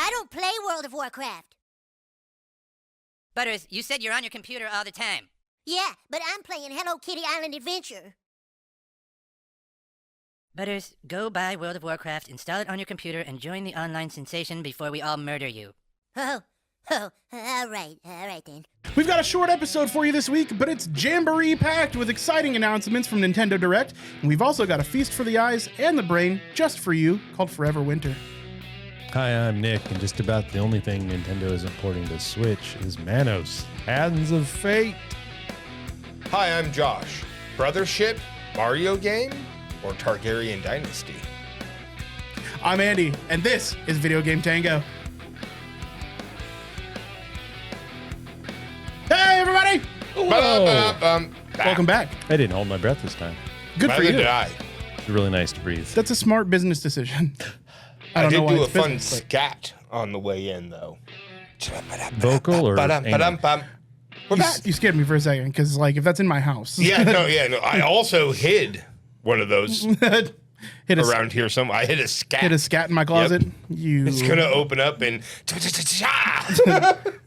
I don't play World of Warcraft. Butters, you said you're on your computer all the time. Yeah, but I'm playing Hello Kitty Island Adventure. Butters, go buy World of Warcraft, install it on your computer, and join the online sensation before we all murder you. Oh, all right then. We've got a short episode for you this week, but it's jamboree-packed with exciting announcements from Nintendo Direct, and we've also got a feast for the eyes and the brain just for you called Forever Winter. Hi, I'm Nick, and just about the only thing Nintendo isn't porting to Switch is Manos, Hands of Fate. Hi, I'm Josh. Brothership, Mario game, or Targaryen Dynasty? I'm Andy, and this is Video Game Tango. Hey, everybody! Welcome back. I didn't hold my breath this time. Good for you. Neither did I. It's really nice to breathe. That's a smart business decision. I don't did know why do a it's fun business, but- scat on the way in, though. Vocal or We're back. You scared me for a second, because if that's in my house. Yeah, no. I also hid one of those hit a, around here somewhere. I hit a scat. hit a scat in my closet. Yep. You. It's gonna open up and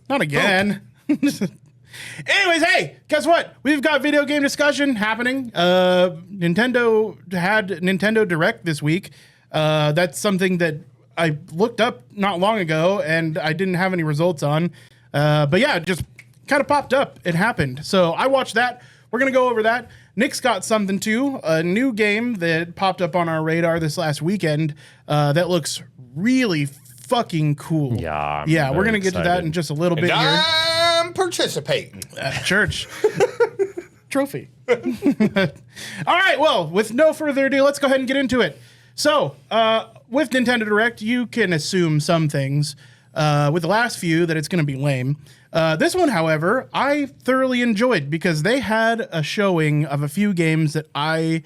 Not again. Anyways, hey, guess what? We've got video game discussion happening. Nintendo had Nintendo Direct this week. That's something that I looked up not long ago, and I didn't have any results on. But yeah, it just kind of popped up. It happened. So I watched that. We're going to go over that. Nick's got something too. A new game that popped up on our radar this last weekend that looks really fucking cool. Yeah, Yeah, we're going to get to that in just a little bit here. I'm participating. At church. Trophy. All right, well, with no further ado, let's go ahead and get into it. So, with Nintendo Direct, you can assume some things. With the last few, that it's going to be lame. This one, however, I thoroughly enjoyed because they had a showing of a few games that I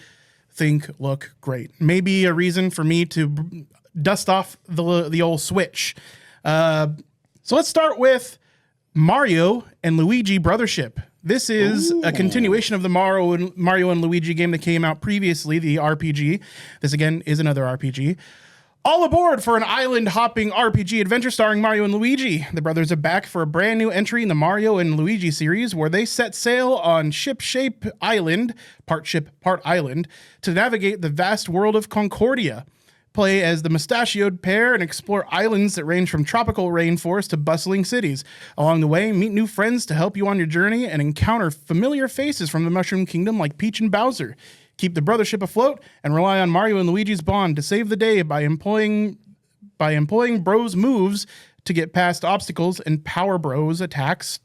think look great. Maybe a reason for me to dust off the old Switch. So let's start with Mario and Luigi Brothership. This is a continuation of the Mario and Luigi game that came out previously, the RPG. This, again, is another RPG. All aboard for an island-hopping RPG adventure starring Mario and Luigi. The brothers are back for a brand new entry in the Mario and Luigi series where they set sail on Ship-Shape Island, part ship, part island, to navigate the vast world of Concordia. Play as the mustachioed pair and explore islands that range from tropical rainforests to bustling cities. Along the way, meet new friends to help you on your journey and encounter familiar faces from the Mushroom Kingdom like Peach and Bowser. Keep the brothership afloat and rely on Mario and Luigi's bond to save the day by employing Bros moves to get past obstacles and Power Bros attacks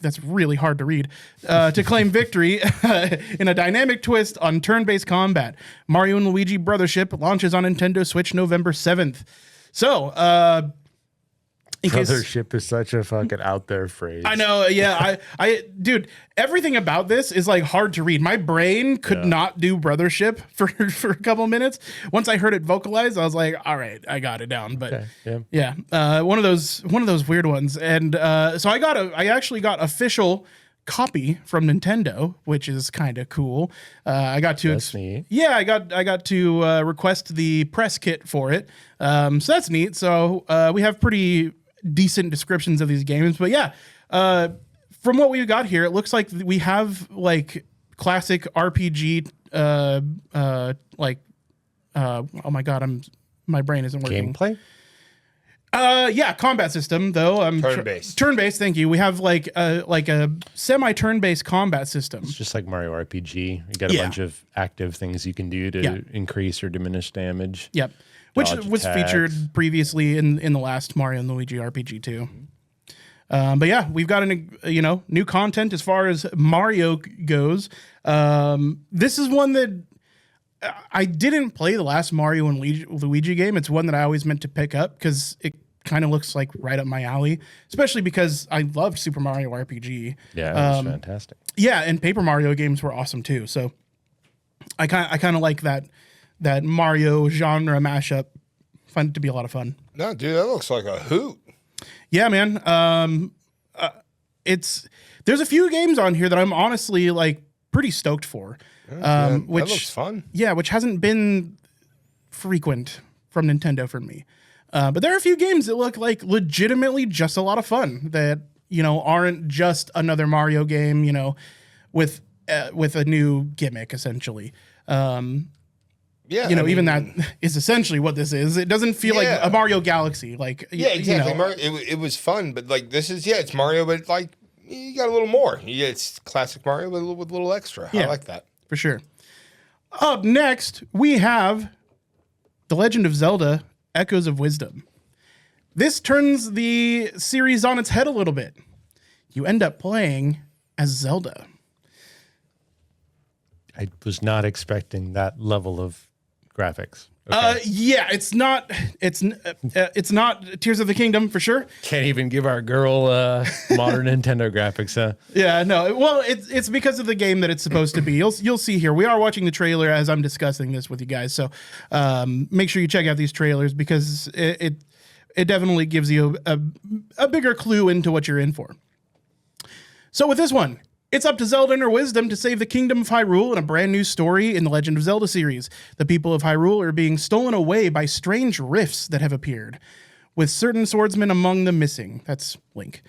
that's really hard to read, to claim victory in a dynamic twist on turn-based combat. Mario and Luigi Brothership launches on Nintendo Switch November 7th. So, Brothership is such a fucking out there phrase. I know, yeah. Dude, everything about this is hard to read. My brain could not do Brothership for a couple minutes. Once I heard it vocalized, I was like, all right, I got it down. But yeah, one of those weird ones. And so I actually got official copy from Nintendo, which is kind of cool. I got to That's neat. Yeah, I got to request the press kit for it. So that's neat. So we have pretty decent descriptions of these games, but yeah, from what we've got here, it looks like we have classic RPG oh my god, my brain isn't working. Gameplay? Yeah, combat system though. Turn-based. Turn-based, thank you. We have a semi-turn-based combat system. It's just like Mario RPG. You got a bunch of active things you can do to increase or diminish damage. Yep. Which Dodge was attacks. featured previously in the last Mario and Luigi RPG too. But yeah, we've got new content as far as Mario goes. This is one that I didn't play the last Mario and Luigi game. It's one that I always meant to pick up because it kind of looks like right up my alley, especially because I loved Super Mario RPG. Yeah, it was fantastic. Yeah, and Paper Mario games were awesome too. So I kind of like that Mario genre mashup. Find it to be a lot of fun. No, dude, that looks like a hoot. Yeah, man. There's a few games on here that I'm honestly pretty stoked for. Which That looks fun. Yeah, which hasn't been frequent from Nintendo for me. But there are a few games that look like legitimately just a lot of fun that, aren't just another Mario game, with a new gimmick, essentially. Yeah, even that is essentially what this is. It doesn't feel like a Mario Galaxy. Like, yeah, exactly. Mario, it was fun, but like this is it's Mario, but like you got a little more. Yeah, it's classic Mario with a little extra. I like that for sure. Up next, we have The Legend of Zelda: Echoes of Wisdom. This turns the series on its head a little bit. You end up playing as Zelda. I was not expecting that level of graphics. Okay. Yeah, it's not Tears of the Kingdom for sure. Can't even give our girl modern Nintendo graphics, huh? Yeah, no. Well, it's because of the game that it's supposed to be. You'll see here. We are watching the trailer as I'm discussing this with you guys. So make sure you check out these trailers because it definitely gives you a bigger clue into what you're in for. So with this one, it's up to Zelda and her wisdom to save the Kingdom of Hyrule in a brand new story in the Legend of Zelda series. The people of Hyrule are being stolen away by strange rifts that have appeared, with certain swordsmen among them missing. That's Link.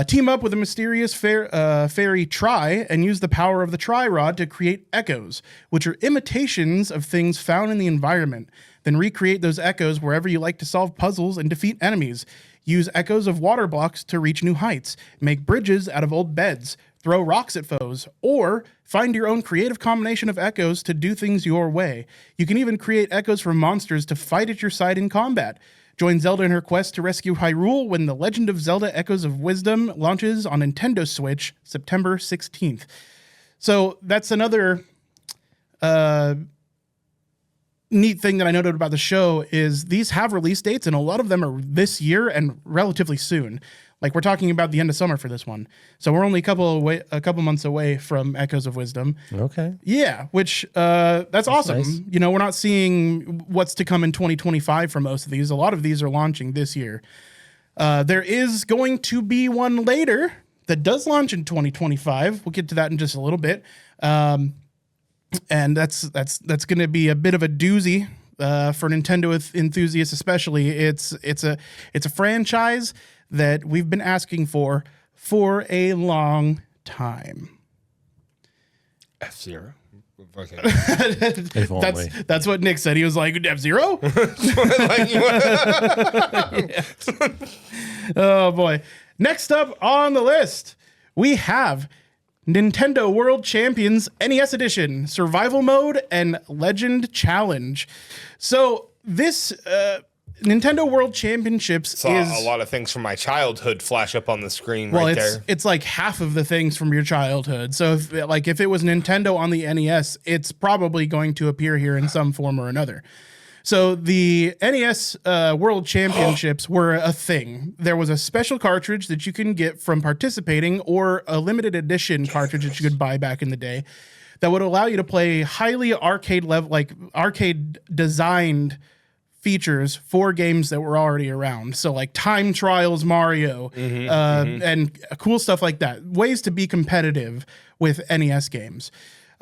Team up with a mysterious fairy Tri and use the power of the Tri Rod to create echoes, which are imitations of things found in the environment. Then recreate those echoes wherever you like to solve puzzles and defeat enemies. Use echoes of water blocks to reach new heights. Make bridges out of old beds. Throw rocks at foes, or find your own creative combination of echoes to do things your way. You can even create echoes from monsters to fight at your side in combat. Join Zelda in her quest to rescue Hyrule when The Legend of Zelda: Echoes of Wisdom launches on Nintendo Switch September 16th. So that's another neat thing that I noted about the show is these have release dates, and a lot of them are this year and relatively soon. Like we're talking about the end of summer for this one, so we're only a couple months away from Echoes of Wisdom. Okay. Yeah, which that's awesome. Nice. We're not seeing what's to come in 2025 for most of these. A lot of these are launching this year. There is going to be one later that does launch in 2025. We'll get to that in just a little bit, and that's going to be a bit of a doozy for Nintendo enthusiasts, especially. It's a franchise that we've been asking for a long time. F-Zero. Okay. If only. That's what Nick said. He was like, F-Zero? Oh, boy. Next up on the list, we have Nintendo World Champions NES Edition, Survival Mode, and Legend Challenge. So this Nintendo World Championships Saw is a lot of things from my childhood flash up on the screen right there. It's like half of the things from your childhood. So if it was Nintendo on the NES, it's probably going to appear here in some form or another. So the NES World Championships were a thing. There was a special cartridge that you can get from participating, or a limited edition cartridge that you could buy back in the day, that would allow you to play highly arcade designed features for games that were already around. So like Time Trials Mario, and cool stuff like that. Ways to be competitive with NES games.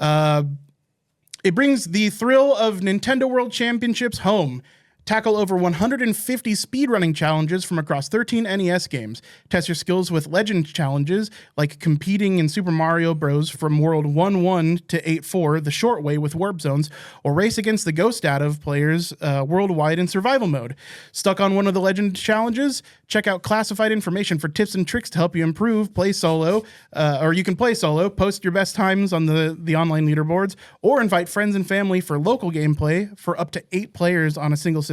It brings the thrill of Nintendo World Championships home. Tackle over 150 speedrunning challenges from across 13 NES games. Test your skills with legend challenges, like competing in Super Mario Bros. From World 1-1 to 8-4, the short way with warp zones, or race against the ghost data of players worldwide in survival mode. Stuck on one of the legend challenges? Check out classified information for tips and tricks to help you improve. Play solo, or you can play solo, post your best times on the online leaderboards, or invite friends and family for local gameplay for up to 8 players on a single system.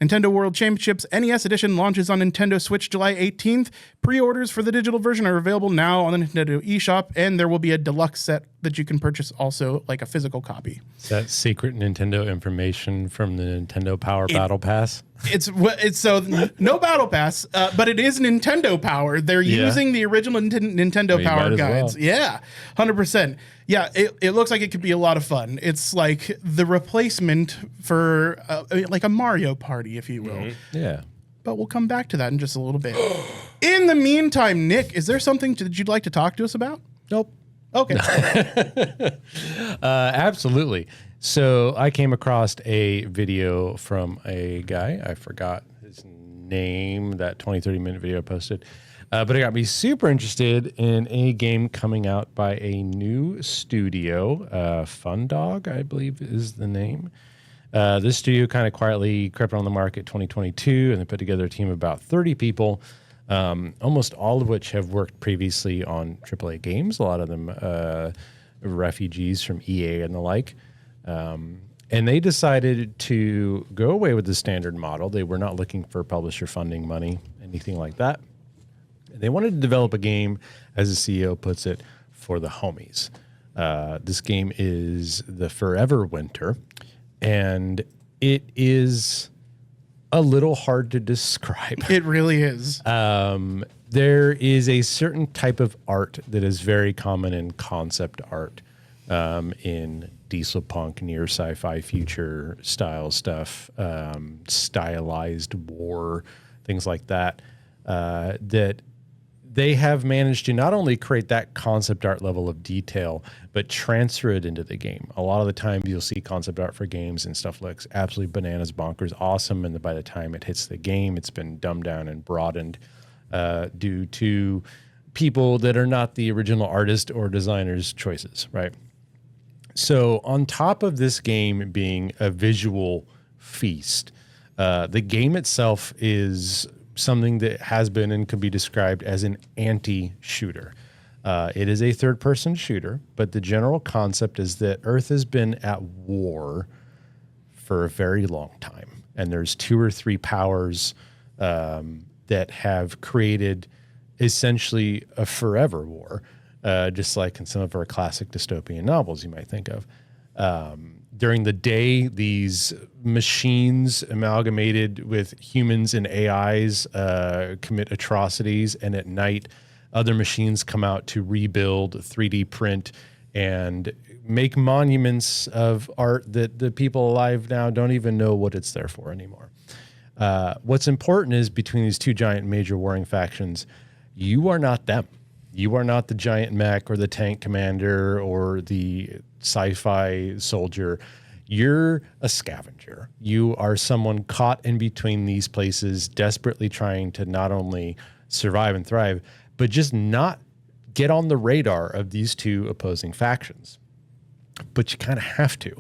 Nintendo World Championships NES Edition launches on Nintendo Switch July 18th. Pre-orders for the digital version are available now on the Nintendo eShop, and there will be a deluxe set that you can purchase also, like a physical copy. Is that secret Nintendo information from the Nintendo Power Battle Pass? It's so no Battle Pass, but it is Nintendo Power. They're using the original Nintendo Power guides. Well. Yeah, 100%. Yeah, it looks like it could be a lot of fun. It's like the replacement for like a Mario Party, if you will. Yeah. But we'll come back to that in just a little bit. In the meantime, Nick, is there something that you'd like to talk to us about? Nope. Okay. Absolutely. So I came across a video from a guy. I forgot his name, that 20-30 minute video I posted. But it got me super interested in a game coming out by a new studio. Fun Dog, I believe is the name. This studio kind of quietly crept on the market 2022, and they put together a team of about 30 people, almost all of which have worked previously on AAA games, a lot of them refugees from EA and the like. And they decided to go away with the standard model. They were not looking for publisher funding money, anything like that. They wanted to develop a game, as the CEO puts it, for the homies. This game is the Forever Winter, and it is a little hard to describe. It really is. There is a certain type of art that is very common in concept art, in diesel punk, near sci-fi future style stuff, stylized war, things like that, that they have managed to not only create that concept art level of detail, but transfer it into the game. A lot of the time you'll see concept art for games and stuff looks absolutely bananas, bonkers, awesome. And by the time it hits the game, it's been dumbed down and broadened due to people that are not the original artist or designer's choices, right? So on top of this game being a visual feast, the game itself is something that has been and can be described as an anti-shooter. It is a third-person shooter, but the general concept is that Earth has been at war for a very long time, and there's 2 or 3 powers that have created essentially a forever war, just like in some of our classic dystopian novels you might think of. During the day, these machines amalgamated with humans and AIs commit atrocities, and at night, other machines come out to rebuild, 3D print, and make monuments of art that the people alive now don't even know what it's there for anymore. What's important is between these 2 giant major warring factions, you are not them. You are not the giant mech or the tank commander or the sci-fi soldier. You're a scavenger. You are someone caught in between these places, desperately trying to not only survive and thrive, but just not get on the radar of these 2 opposing factions. But you kind of have to.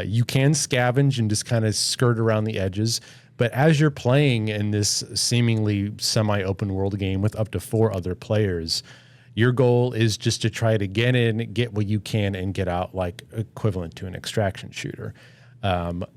You can scavenge and just kind of skirt around the edges. But as you're playing in this seemingly semi-open world game with up to 4 other players, your goal is just to try to get in, get what you can, and get out, like equivalent to an extraction shooter.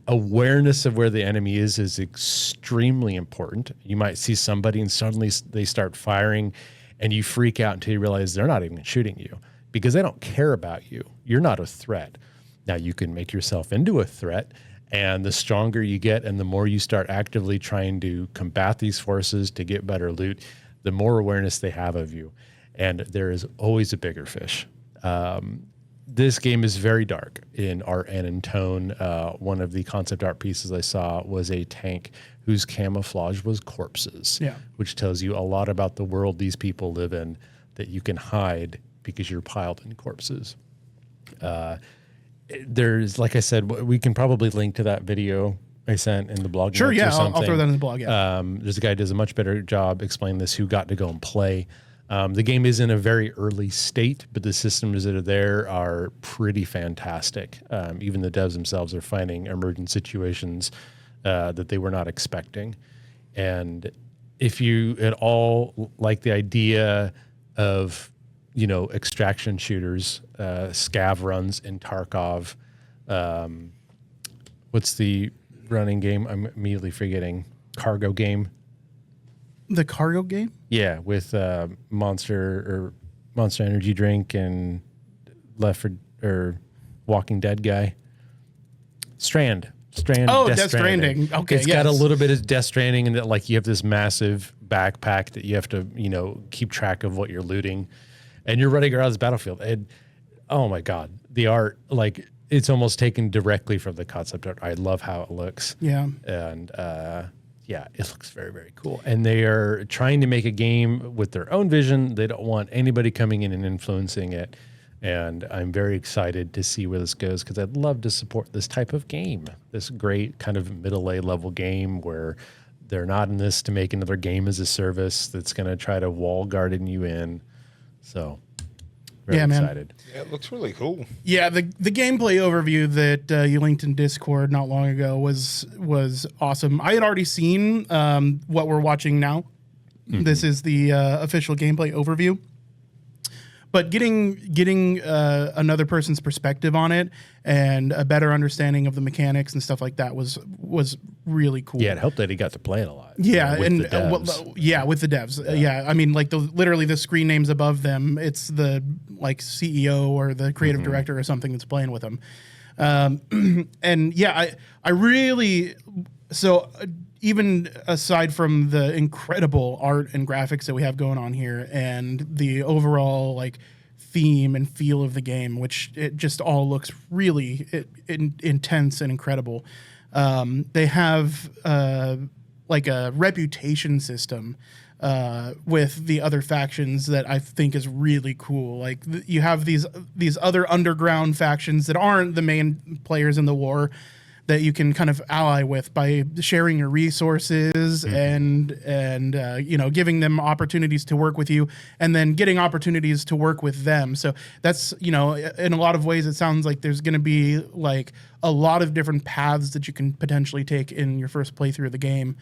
Awareness of where the enemy is extremely important. You might see somebody and suddenly they start firing, and you freak out until you realize they're not even shooting you because they don't care about you. You're not a threat. Now, you can make yourself into a threat, and the stronger you get and the more you start actively trying to combat these forces to get better loot, the more awareness they have of you. And there is always a bigger fish. This game is very dark in art and in tone. One of the concept art pieces I saw was a tank whose camouflage was corpses, which tells you a lot about the world these people live in, that you can hide because you're piled in corpses. There's, like I said, we can probably link to that video I sent in the blog. Sure, yeah, or something. I'll throw that in the blog. Yeah. There's a guy who does a much better job explaining this who got to go and play. The game is in a very early state, but the systems that are there are pretty fantastic. Even the devs themselves are finding emergent situations that they were not expecting. And if you at all like the idea of, extraction shooters, scav runs in Tarkov, what's the running game? I'm immediately forgetting. Cargo game. The cargo game? Yeah, with Monster Energy drink and Walking Dead guy. Strand. Oh, Death Stranding. Okay, it's got a little bit of Death Stranding in that, like, you have this massive backpack that you have to, keep track of what you're looting, and you're running around this battlefield. And oh my God, the art, like, it's almost taken directly from the concept art. I love how it looks. Yeah. And yeah, it looks very, very cool. And they are trying to make a game with their own vision. They don't want anybody coming in and influencing it. And I'm very excited to see where this goes because I'd love to support this type of game, this great kind of middle A level game where They're not in this to make another game as a service that's going to try to wall garden you in. So, very excited. Yeah, it looks really cool. Yeah, the gameplay overview that you linked in Discord not long ago was awesome. I had already seen what we're watching now. This is the official gameplay overview. But getting another person's perspective on it and a better understanding of the mechanics and stuff like that was really cool. Yeah, it helped that he got to play it a lot. Yeah, with and the devs. with the devs. Yeah, I mean, like literally the screen names above them, it's the like CEO or the creative director or something that's playing with them. And yeah, I really so. Even aside from the incredible art and graphics that we have going on here and the overall like theme and feel of the game, which it just all looks really intense and incredible. They have like a reputation system with the other factions that I think is really cool. Like you have these other underground factions that aren't the main players in the war, that you can kind of ally with by sharing your resources and you know, giving them opportunities to work with you and then getting opportunities to work with them. So that's, you know, in a lot of ways it sounds like there's going to be like a lot of different paths that you can potentially take in your first playthrough of the game,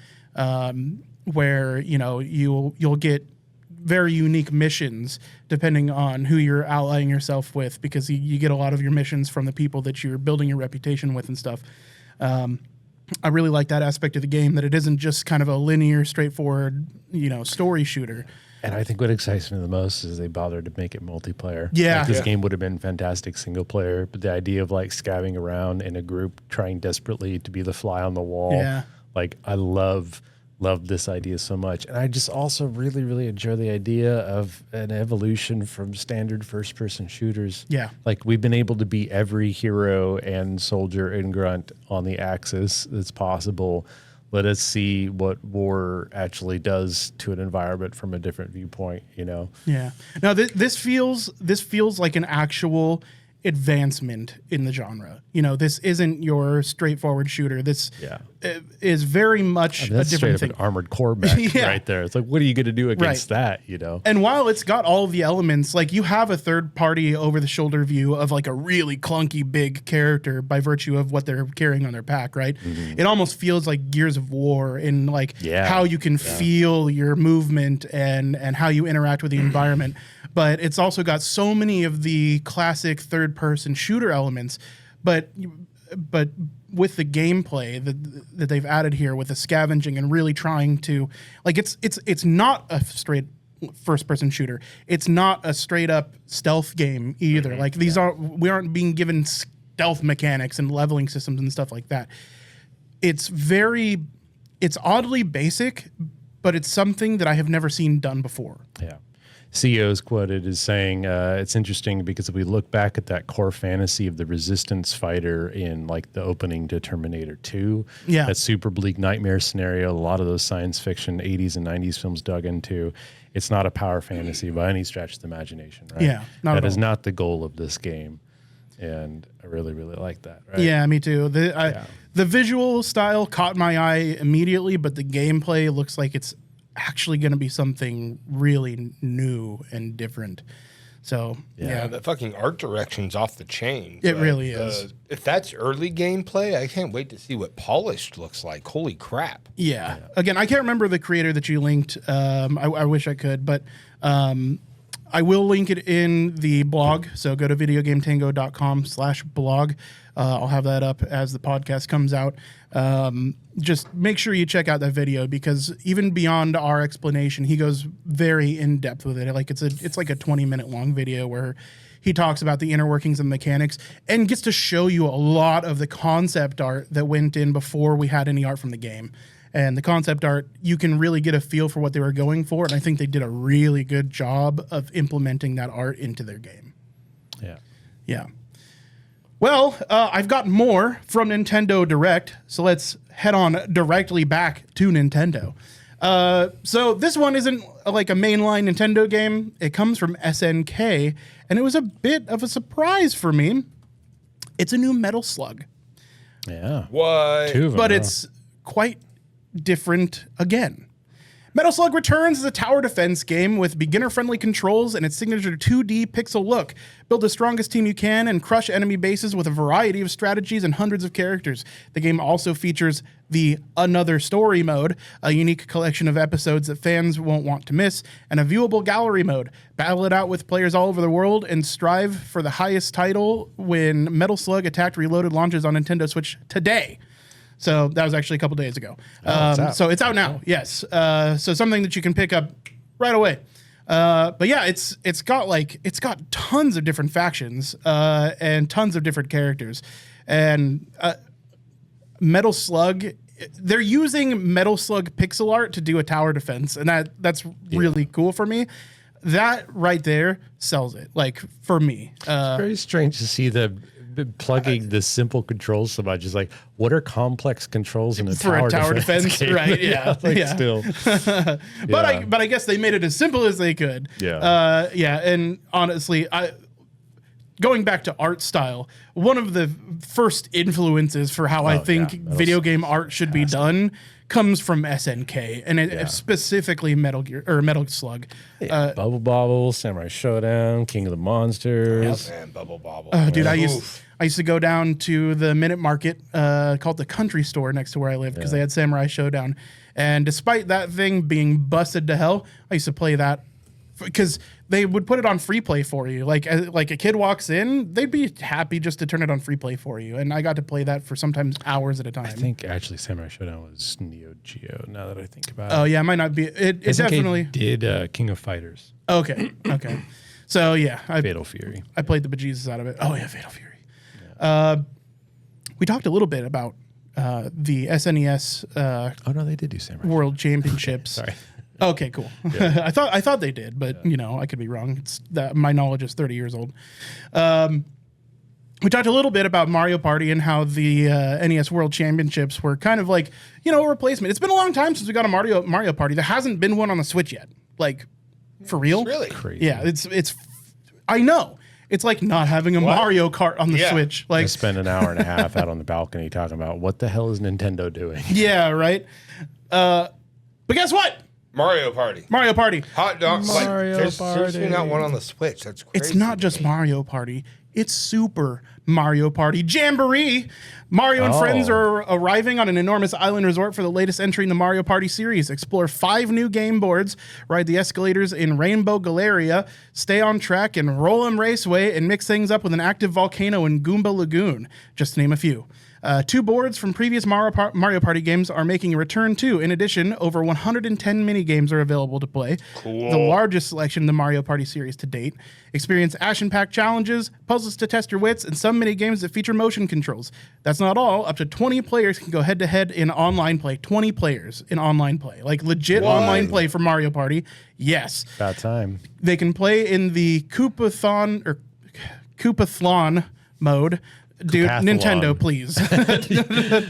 where, you know, you'll get very unique missions depending on who you're allying yourself with, because you get a lot of your missions from the people that you're building your reputation with and stuff. I really like that aspect of the game, that it isn't just kind of a linear, straightforward, you know, story shooter. And I think what excites me the most is they bothered to make it multiplayer. Yeah. Like this game would have been fantastic single player, but the idea of like scabbing around in a group trying desperately to be the fly on the wall. Yeah. Like I love this idea so much. And I just also really, really enjoy the idea of an evolution from standard first-person shooters. Yeah. Like we've been able to be every hero and soldier and grunt on the axis that's possible. Let us see what war actually does to an environment from a different viewpoint, you know? Yeah. Now this feels like an actual advancement in the genre. You know, this isn't your straightforward shooter. This is very much a that's different straight thing. up an armored core mech right there. It's like, what are you going to do against that, you know? And while it's got all of the elements, like you have a third party over the shoulder view of like a really clunky big character by virtue of what they're carrying on their pack, right? It almost feels like Gears of War in like how you can feel your movement and how you interact with the environment. But it's also got so many of the classic third person shooter elements, but with the gameplay that they've added here with the scavenging and really trying to like it's not a straight first person shooter. It's not a straight up stealth game either. Like we aren't being given stealth mechanics and leveling systems and stuff like that. It's oddly basic, but it's something that I have never seen done before. Yeah. CEO is quoted as saying, it's interesting because if we look back at that core fantasy of the resistance fighter in like the opening to Terminator 2, that super bleak nightmare scenario, a lot of those science fiction 80s and 90s films dug into, it's not a power fantasy by any stretch of the imagination, right? Yeah, that is not the goal of this game. And I really, really like that, right? Yeah, me too. The visual style caught my eye immediately, but the gameplay looks like it's actually going to be something really new and different. So yeah, the fucking art direction's off the chain. It really is. If that's early gameplay, I can't wait to see what polished looks like. Holy crap. Yeah. Again, I can't remember the creator that you linked. I wish I could, but I will link it in the blog. So go to videogametango.com/blog. I'll have that up as the podcast comes out. Just make sure you check out that video, because even beyond our explanation, he goes very in depth with it. Like it's like a 20-minute long video where he talks about the inner workings and mechanics and gets to show you a lot of the concept art that went in before we had any art from the game. And the concept art, you can really get a feel for what they were going for. And I think they did a really good job of implementing that art into their game. Yeah. Yeah. Well, I've got more from Nintendo Direct, so let's head on directly back to Nintendo. So this one isn't like a mainline Nintendo game. It comes from SNK, and it was a bit of a surprise for me. It's a new Metal Slug. Yeah. What? Two of them, But huh? it's quite different again. Metal Slug Returns is a tower defense game with beginner-friendly controls and its signature 2D pixel look. Build the strongest team you can and crush enemy bases with a variety of strategies and hundreds of characters. The game also features the Another Story mode, a unique collection of episodes that fans won't want to miss, and a viewable gallery mode. Battle it out with players all over the world and strive for the highest title when Metal Slug Attacked Reloaded launches on Nintendo Switch today. So that was actually a couple days ago. It's out. So it's out now. Yes. So something that you can pick up right away. But yeah, it's got tons of different factions and tons of different characters, and Metal Slug. They're using Metal Slug pixel art to do a tower defense, and that's really cool for me. That right there sells it. Like for me, Very strange to see the plugging the simple controls so much. Is like, what are complex controls in a for a tower defense, game? right? Yeah, yeah. Still, But I guess they made it as simple as they could. Yeah. And honestly, going back to art style, one of the first influences for how I think video game art should be done comes from SNK, and specifically Metal Gear or Metal Slug. Bubble Bobble, Samurai Showdown, King of the Monsters. Man, Bubble Bobble. Dude, I used to go down to the Minute Market called the Country Store next to where I lived because they had Samurai Showdown. And despite that thing being busted to hell, I used to play that because they would put it on free play for you. Like a kid walks in, they'd be happy just to turn it on free play for you. And I got to play that for sometimes hours at a time. I think actually Samurai Showdown was Neo Geo. Now that I think about it. Oh yeah, it might not be. It SNK definitely did King of Fighters. Okay. So yeah, Fatal Fury. I played the bejesus out of it. Oh yeah, Fatal Fury. We talked a little bit about the SNES Oh no, they did do Samurai. World Championships. Sorry. Okay, cool. I thought they did, but I could be wrong. It's that my knowledge is 30 years old. We talked a little bit about Mario Party and how the NES World Championships were kind of like a replacement. It's been a long time since we got a Mario Party. There hasn't been one on the Switch yet. Like for real? Really? Crazy. Yeah, it's. I know. It's like not having a Mario Kart on the Switch. I Like spent an hour and a half out on the balcony talking about what the hell is Nintendo doing. yeah, right. But guess what? Mario Party. Mario Party. Hot dogs. Mario There's Party. seriously not one on the Switch. That's crazy. It's not just Mario Party. It's Super Mario Party Jamboree. Mario and friends are arriving on an enormous island resort for the latest entry in the Mario Party series. Explore 5 new game boards, ride the escalators in Rainbow Galeria, stay on track in Roll'em Raceway, and mix things up with an active volcano in Goomba Lagoon, just to name a few. 2 boards from previous Mario Party games are making a return too. In addition, over 110 mini games are available to play. Cool. The largest selection in the Mario Party series to date. Experience action-packed challenges, puzzles to test your wits, and some mini games that feature motion controls. That's not all. Up to 20 players can go head-to-head in online play. 20 players in online play. Like legit online play for Mario Party. Yes. About time. They can play in the Koopathon mode. Dude, Koopathon. Nintendo, please.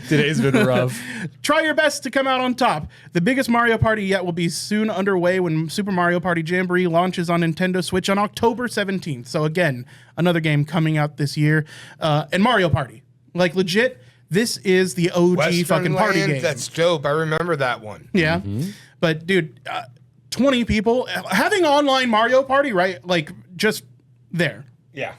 Today's been rough. Try your best to come out on top. The biggest Mario Party yet will be soon underway when Super Mario Party Jamboree launches on Nintendo Switch on October 17th. So again, another game coming out this year. And Mario Party. Like legit, this is the OG Western fucking party Land, game. That's dope. I remember that one. Yeah. But dude, 20 people having online Mario Party, right? Like just there. Yeah.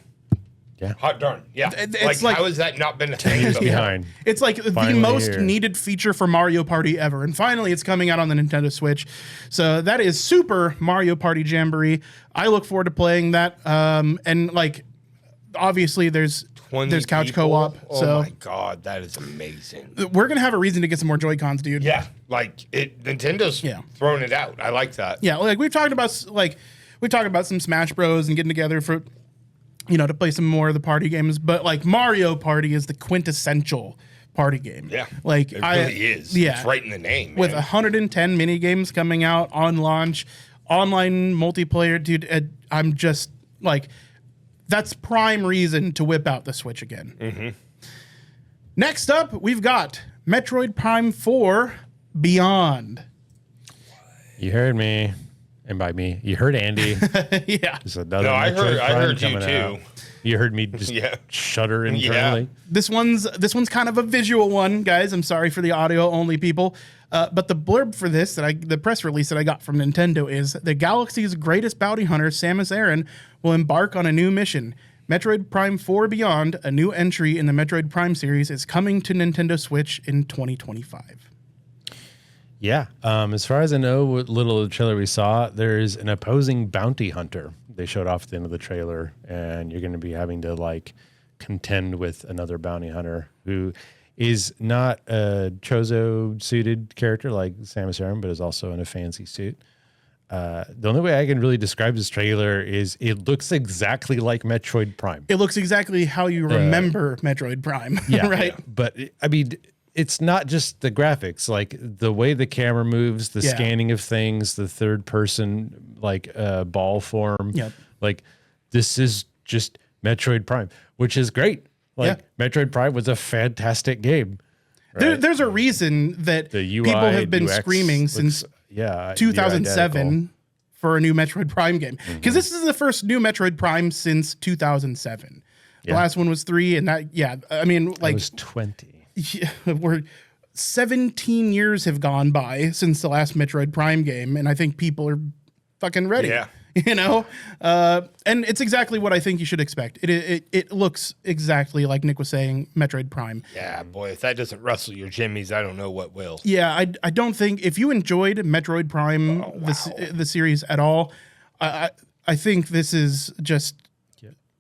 Yeah. Hot darn. Yeah. It's like, like- how has that not been a thing Years before? behind. It's like Finally the most here. needed feature for Mario Party ever. And finally, it's coming out on the Nintendo Switch. So that is Super Mario Party Jamboree. I look forward to playing that. And like, obviously, there's 20 couch people? co-op. Oh So my God, that is amazing. we're going to have a reason to get some more Joy-Cons, dude. Yeah. Like Nintendo's throwing it out. I like that. Yeah, like we've talked about some Smash Bros and getting together for to play some more of the party games, but like Mario Party is the quintessential party game. Yeah. Like It really is. Yeah. It's right in the name. With man. 110 mini games coming out on launch, online multiplayer, dude, I'm just like that's prime reason to whip out the Switch again. Next up, we've got Metroid Prime 4 Beyond. You heard me. And by me, you heard Andy. Yeah. Just another No, I Metroid Prime heard you coming too. out. You heard me just shudder internally. This one's kind of a visual one, guys. I'm sorry for the audio only people. But the blurb for this, the press release that I got from Nintendo is the galaxy's greatest bounty hunter, Samus Aran, will embark on a new mission. Metroid Prime 4 Beyond, a new entry in the Metroid Prime series, is coming to Nintendo Switch in 2025. Yeah. As far as I know, what little of the trailer we saw, there's an opposing bounty hunter. They showed off at the end of the trailer, and you're going to be having to like contend with another bounty hunter who is not a Chozo suited character like Samus Aran, but is also in a fancy suit. The only way I can really describe this trailer is it looks exactly like Metroid Prime. It looks exactly how you remember Metroid Prime, right? Yeah. But I mean, it's not just the graphics, like the way the camera moves, the scanning of things, the third person, like ball form. Yep. Like this is just Metroid Prime, which is great. Like Metroid Prime was a fantastic game. Right? There's a reason that The UI, people have been UX screaming looks, since near 2007 identical. for a new Metroid Prime game. Because this is the first new Metroid Prime since 2007. The last one was 3, and I mean, I like, was 20. yeah, we're 17 years have gone by since the last Metroid Prime game, and I think people are fucking ready. Yeah. You know, and it's exactly what I think you should expect. It looks exactly like Nick was saying, Metroid Prime. Yeah, boy, if that doesn't rustle your jimmies, I don't know what will. Yeah, I don't think if you enjoyed Metroid Prime the series at all, I think this is just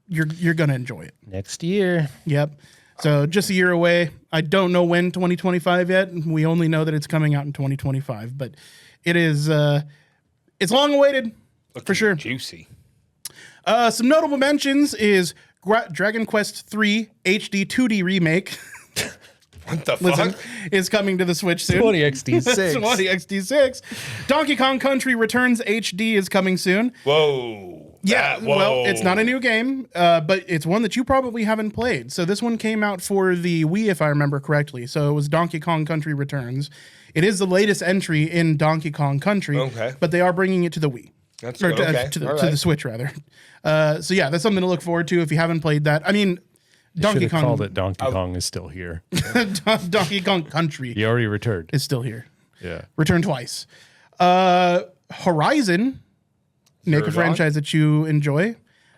you're gonna enjoy it. Next year. Yep. So just a year away. I don't know when 2025 yet. We only know that it's coming out in 2025, but it is it's long awaited. For sure. Juicy. Some notable mentions is Dragon Quest III HD 2D remake. What the Listen, fuck? is coming to the Switch soon. 20 XD6. 20 XD6. Donkey Kong Country Returns HD is coming soon. Whoa. Yeah, well, it's not a new game, but it's one that you probably haven't played. So this one came out for the Wii, if I remember correctly. So it was Donkey Kong Country Returns. It is the latest entry in Donkey Kong Country, Okay. but they are bringing it to the Wii. That's Or okay. to All the right. Switch, rather. So yeah, that's something to look forward to if you haven't played that. I mean, Should Donkey have Kong, called it Donkey Kong is still here. Donkey Kong Country He already returned. is still here. Yeah. Returned twice. Horizon, Nick, a Third franchise that you enjoy,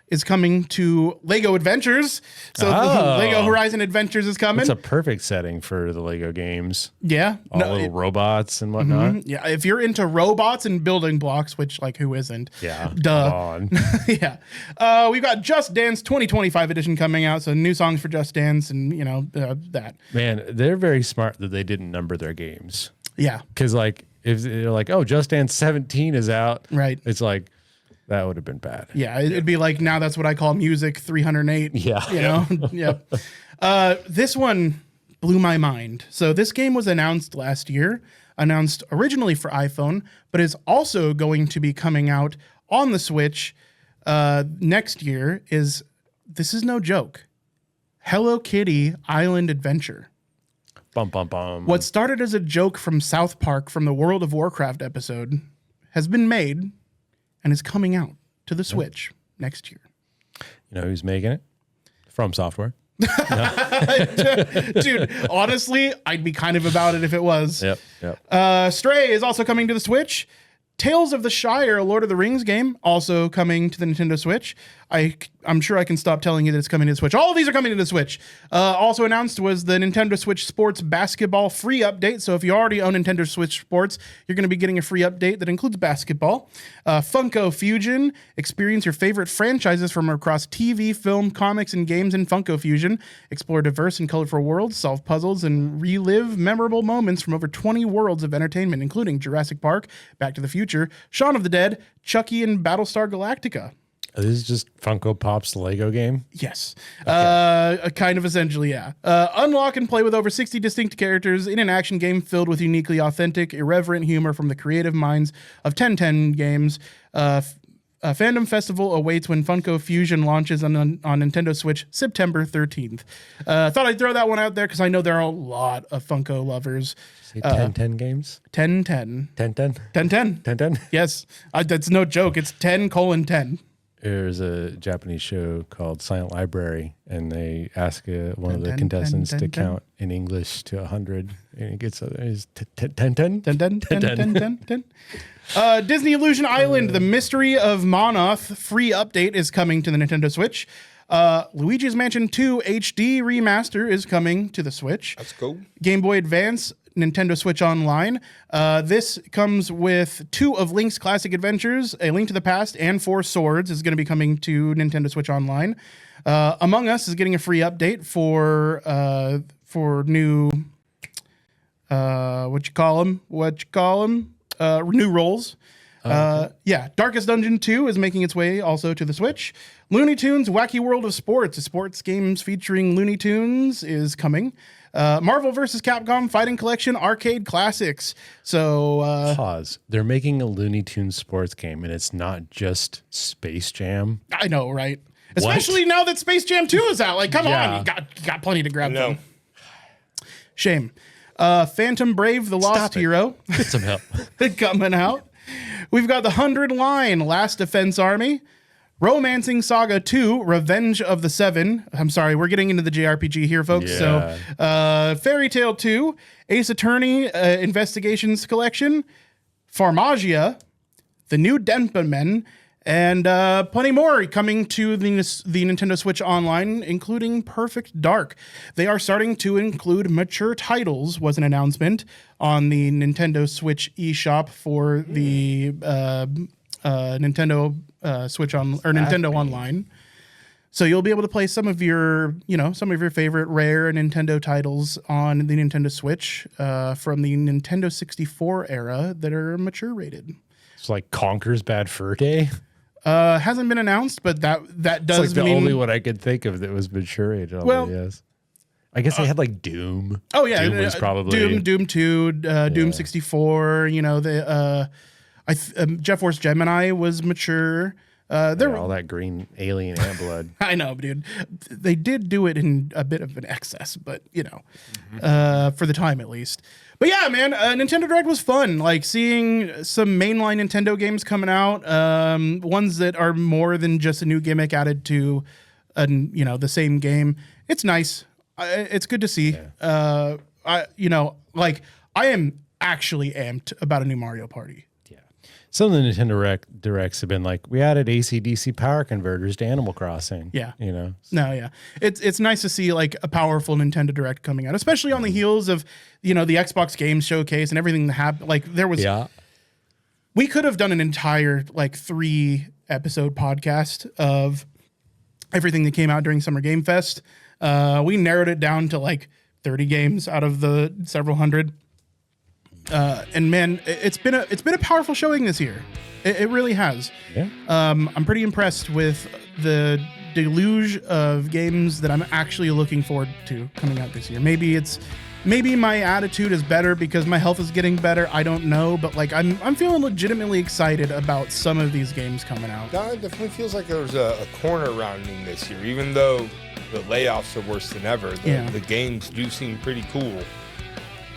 is coming to Lego Adventures. So Oh. Lego Horizon Adventures is coming. It's a perfect setting for the Lego games. Yeah. All little robots and whatnot. Yeah, if you're into robots and building blocks, which like who isn't? Yeah. Duh. Come on. Yeah. We've got Just Dance 2025 edition coming out, so new songs for Just Dance and, you know, that. Man, they're very smart that they didn't number their games. Yeah. Because, like, if they're like, oh, Just Dance 17 is out. Right. It's like, that would have been bad. Yeah, it'd be like now that's what I call music 308. Yeah. You know? Yep. This one blew my mind. So this game was announced last year, announced originally for iPhone, but is also going to be coming out on the Switch next year. This is no joke. Hello Kitty Island Adventure. Bum, bum, bum. What started as a joke from South Park from the World of Warcraft episode has been made and is coming out to the Switch next year. You know who's making it? From Software. Dude, honestly, I'd be kind of about it if it was. Yep. Stray is also coming to the Switch. Tales of the Shire, a Lord of the Rings game, also coming to the Nintendo Switch. I'm sure I can stop telling you that it's coming to the Switch. All of these are coming to the Switch. Also announced was the Nintendo Switch Sports Basketball free update. So if you already own Nintendo Switch Sports, you're going to be getting a free update that includes basketball. Funko Fusion, experience your favorite franchises from across TV, film, comics, and games in Funko Fusion. Explore diverse and colorful worlds, solve puzzles, and relive memorable moments from over 20 worlds of entertainment, including Jurassic Park, Back to the Future, Shaun of the Dead, Chucky, and Battlestar Galactica. This is just Funko Pop's Lego game. Yes. Kind of essentially, yeah. Unlock and play with over 60 distinct characters in an action game filled with uniquely authentic, irreverent humor from the creative minds of 1010 Games. A Fandom Festival awaits when Funko Fusion launches on Nintendo Switch September 13th. Thought I'd throw that one out there because I know there are a lot of Funko lovers. Say 1010 games? 1010. 1010? 1010. 1010? Yes. That's no joke. It's 10:10. there's a Japanese show called Silent Library, and they ask one of the Dun, dun, contestants dun, to dun, dun. count in English to 100, and it gets is 10. Dun, dun, dun, dun, dun, dun. Disney Illusion Island, The Mystery of Monoth free update is coming to the Nintendo Switch. Luigi's Mansion 2 HD remaster is coming to the Switch. That's cool. Game Boy Advance, Nintendo Switch Online. This comes with 2 of Link's classic adventures, A Link to the Past and 4 Swords is going to be coming to Nintendo Switch Online. Among Us is getting a free update for new new roles. Yeah, Darkest Dungeon 2 is making its way also to the Switch. Looney Tunes Wacky World of Sports, a sports games featuring Looney Tunes, is coming. Marvel vs. Capcom Fighting Collection Arcade Classics. So, Pause. They're making a Looney Tunes sports game, and it's not just Space Jam. I know, right? Especially now that Space Jam 2 is out. Like, come Yeah. on, you got plenty to grab No. from. Shame. Phantom Brave, The Lost Stop it. Hero. Get some help. coming out. We've got the 100 Line, Last Defense Army. Romancing Saga 2, Revenge of the Seven. I'm sorry, we're getting into the JRPG here, folks. Yeah. So, Fairy Tale 2, Ace Attorney Investigations Collection, Pharmagia, The New Denpa Men, and plenty more coming to the Nintendo Switch Online, including Perfect Dark. They are starting to include mature titles, was an announcement on the Nintendo Switch eShop for the Nintendo Switch on or Nintendo Online. So you'll be able to play some of your favorite rare Nintendo titles on the Nintendo Switch from the Nintendo 64 era that are mature rated. It's like Conker's Bad Fur Day. Hasn't been announced, but that It's does like the mean only one I could think of that was mature rated on Well, the NES. I guess they had like Doom. oh yeah, Doom was probably Doom 2, Doom 64. You know Jet Force Gemini was mature. There all that green alien ant blood. I know, dude. They did do it in a bit of an excess, but for the time at least. But yeah, man, Nintendo Direct was fun. Like seeing some mainline Nintendo games coming out, ones that are more than just a new gimmick added to, the same game. It's nice. It's good to see. Yeah. I am actually amped about a new Mario Party. Some of the Nintendo Directs have been like, we added AC/DC power converters to Animal Crossing. Yeah. No, yeah. It's nice to see like a powerful Nintendo Direct coming out, especially on the heels of, the Xbox Games Showcase and everything that happened. Like there was, we could have done an entire like 3-episode podcast of everything that came out during Summer Game Fest. We narrowed it down to like 30 games out of the several hundred. And man, it's been a powerful showing this year. It really has. Yeah. I'm pretty impressed with the deluge of games that I'm actually looking forward to coming out this year. Maybe my attitude is better because my health is getting better. I don't know, but like I'm feeling legitimately excited about some of these games coming out. No, it definitely feels like there's a corner rounding this year, even though the layoffs are worse than ever. The games do seem pretty cool.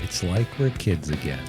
It's like we're kids again.